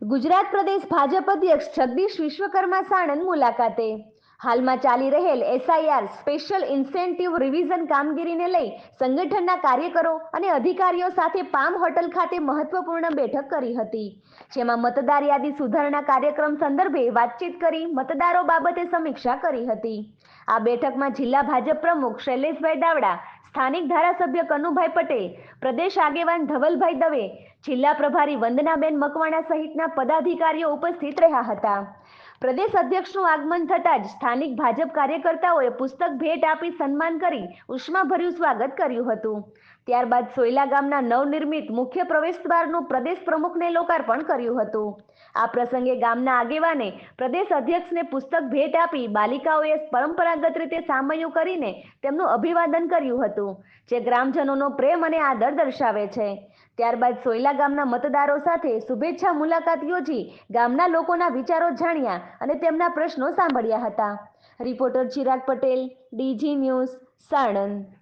ગુજરાત પ્રદેશ ભાજપ અધ્યક્ષ જગદીશ વિશ્વકર્મા સાણંદ મુલાકાતે। હાલમાં ચાલી રહેલ એસઆઈઆર સ્પેશિયલ ઇન્સેન્ટિવ રિવિઝન કામગીરીને લઈ સંગઠનના કાર્યકરો અને અધિકારીઓ સાથે પામ હોટલ ખાતે મહત્વપૂર્ણ બેઠક કરી હતી, જેમાં મતદાર યાદી સુધારણા કાર્યક્રમ સંદર્ભે વાતચીત કરી મતદારો બાબતે સમીક્ષા કરી હતી। આ બેઠકમાં જિલ્લા ભાજપ પ્રમુખ શૈલેષભાઈ દાવડા, સ્થાનિક ધારાસભ્ય કનુભાઈ પટેલ, પ્રદેશ આગેવાન ધવલભાઈ દવે, જિલ્લા પ્રભારી વંદનાબેન મકવાણા સહિતના પદાધિકારીઓ ઉપસ્થિત રહ્યા હતા। પ્રદેશ અધ્યક્ષનું આગમન થતાં જ સ્થાનિક ભાજપ કાર્યકર્તાઓએ પુસ્તક ભેટ આપી સન્માન કરી ઉષ્માભર્યું સ્વાગત કર્યું હતું। ત્યારબાદ સોયલા ગામના નવનિર્મિત મુખ્ય પ્રવેશદ્વારનું પ્રદેશ પ્રમુખને લોકાર્પણ કર્યું હતું। આ પ્રસંગે ગામના આગેવાને પ્રદેશ અધ્યક્ષને પુસ્તક ભેટ આપી બાલિકાઓએ પરંપરાગત રીતે સામૈયું કરીને તેમનું અભિવાદન કર્યું હતું, જે ગ્રામજનોનો પ્રેમ અને આદર દર્શાવે છે। ત્યારબાદ સોયલા ગામના મતદારો સાથે શુભેચ્છા મુલાકાત યોજી ગામના લોકોના વિચારો જાણ્યા અને તેમના પ્રશ્નો સાંભળ્યા હતા। Reporter Chirag Patel, DG news, Sanand.